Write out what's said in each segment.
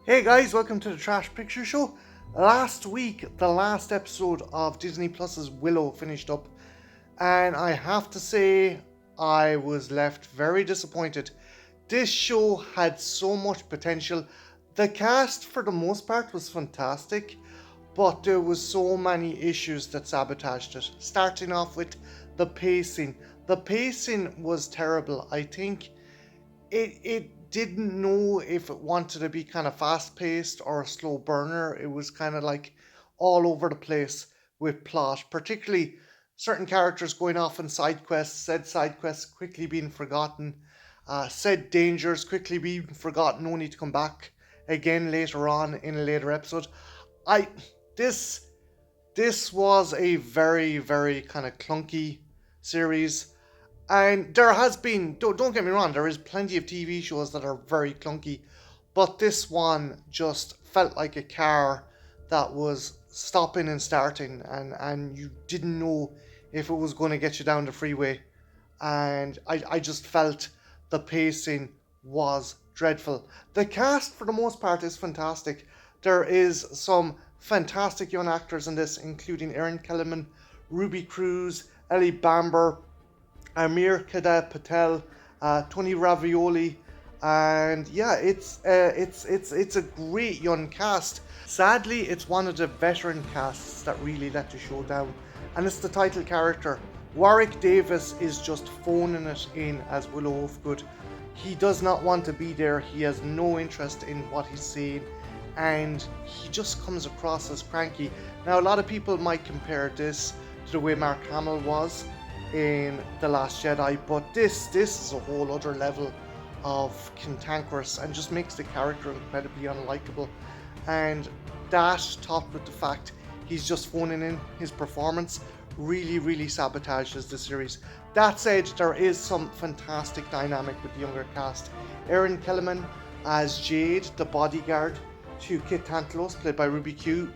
Hey guys, welcome to the Trash Picture Show. Last week, the last episode of Disney Plus's Willow finished up, and I have to say, I was left very disappointed. This show had so much potential. The cast, for the most part, was fantastic, but there was so many issues that sabotaged it. Starting off with the pacing. The pacing was terrible. I think it didn't know if it wanted to be kind of fast paced or a slow burner. It was kind of like all over the place with plot, particularly certain characters going off on side quests, said side quests quickly being forgotten, said dangers quickly being forgotten only to come back again later on in a later episode. I this this was a very, very kind of clunky series. And there has been, don't get me wrong, there is plenty of TV shows that are very clunky, but this one just felt like a car that was stopping and starting, and you didn't know if it was going to get you down the freeway. And I just felt the pacing was dreadful. The cast, for the most part, is fantastic. There is some fantastic young actors in this, including Erin Kellyman, Ruby Cruz, Ellie Bamber, Amir Kada Patel, Tony Ravioli, and yeah, it's a great young cast. Sadly, it's one of the veteran casts that really let the show down, and it's the title character. Warwick Davis is just phoning it in as Willow Hofgood. He does not want to be there. He has no interest in what he's saying, and he just comes across as cranky. Now, a lot of people might compare this to the way Mark Hamill was in The Last Jedi, but this is a whole other level of cantankerous and just makes the character incredibly unlikable. And that, topped with the fact he's just phoning in his performance, really sabotages the series. That said, there is some fantastic dynamic with the younger cast. Erin Kellyman as Jade, the bodyguard to Kit Tantalos, played by Ruby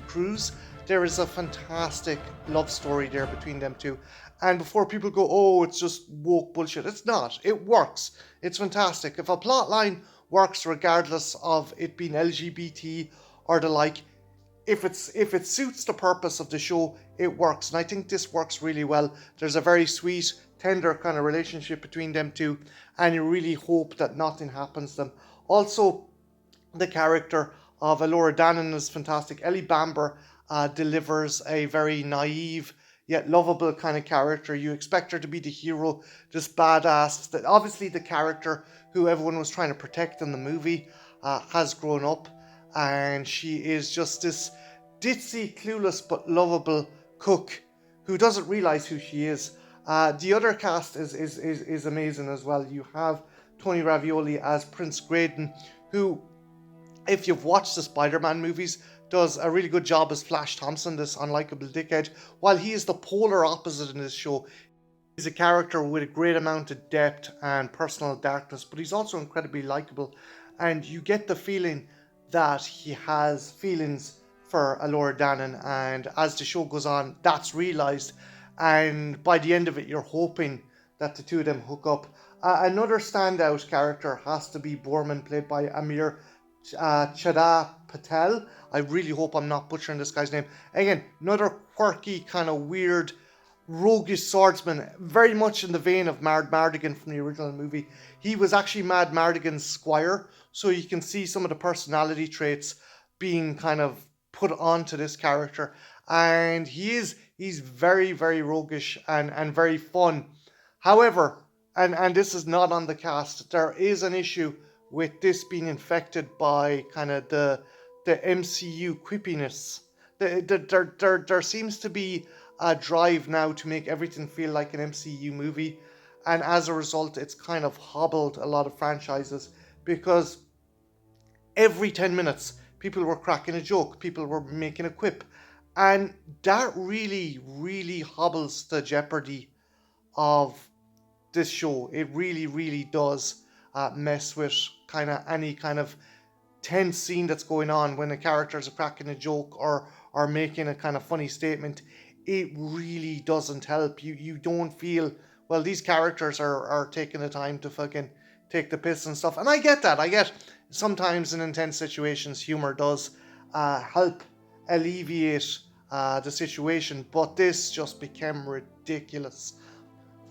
Cruz. There is a fantastic love story there between them two. And before people go, oh, it's just woke bullshit, it's not. It works. It's fantastic. If a plot line works regardless of it being LGBT or the like, if it suits the purpose of the show, it works. And I think this works really well. There's a very sweet, tender kind of relationship between them two, and you really hope that nothing happens to them. Also, the character of Elora Danan is fantastic. Ellie Bamber delivers a very naive yet lovable kind of character. You expect her to be the hero, just badass. That obviously the character who everyone was trying to protect in the movie has grown up, and she is just this ditzy, clueless but lovable cook who doesn't realize who she is. The other cast is amazing as well. You have Tony Ravioli as Prince Graydon, who, if you've watched the Spider-Man movies, does a really good job as Flash Thompson, this unlikable dickhead, while he is the polar opposite in this show. He's a character with a great amount of depth and personal darkness, but he's also incredibly likable, and you get the feeling that he has feelings for Elora Danan, and as the show goes on, that's realised, and by the end of it, you're hoping that the two of them hook up. Another standout character has to be Borman, played by Amir Chada Patel. I really hope I'm not butchering this guy's name. Again, another quirky, kind of weird, roguish swordsman, very much in the vein of Mad Mardigan from the original movie. He was actually Mad Mardigan's squire, so you can see some of the personality traits being kind of put onto this character. And he's very, very roguish and very fun. However, and this is not on the cast, there is an issue with this being infected by kind of the MCU quippiness. There seems to be a drive now to make everything feel like an MCU movie, and as a result, it's kind of hobbled a lot of franchises, because every 10 minutes, people were cracking a joke, people were making a quip, and that really hobbles the jeopardy of this show. It really does mess with kind of any kind of tense scene that's going on when the characters are cracking a joke or making a kind of funny statement. It really doesn't help. You don't feel, well, these characters are taking the time to fucking take the piss and stuff. And I get that. I get sometimes in intense situations, humor does help alleviate the situation, but this just became ridiculous.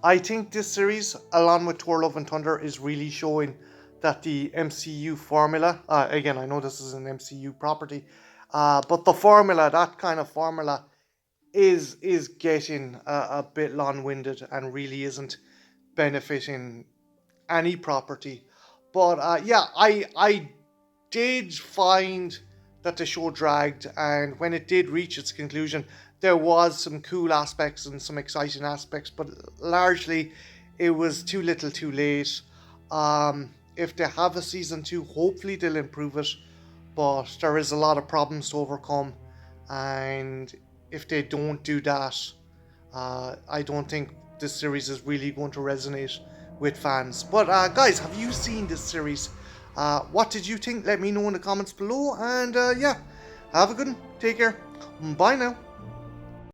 I think this series, along with Thor: Love and Thunder, is really showing that the MCU formula, again, I know this is an MCU property, but the formula, that kind of formula, is getting a bit long-winded and really isn't benefiting any property. But yeah, I did find that the show dragged, and when it did reach its conclusion, there was some cool aspects and some exciting aspects, but largely it was too little too late. If they have a season 2, hopefully they'll improve it, but there is a lot of problems to overcome, and if they don't do that, I don't think this series is really going to resonate with fans. But guys, have you seen this series? What did you think? Let me know in the comments below, and yeah, have a good one. Take care. Bye now.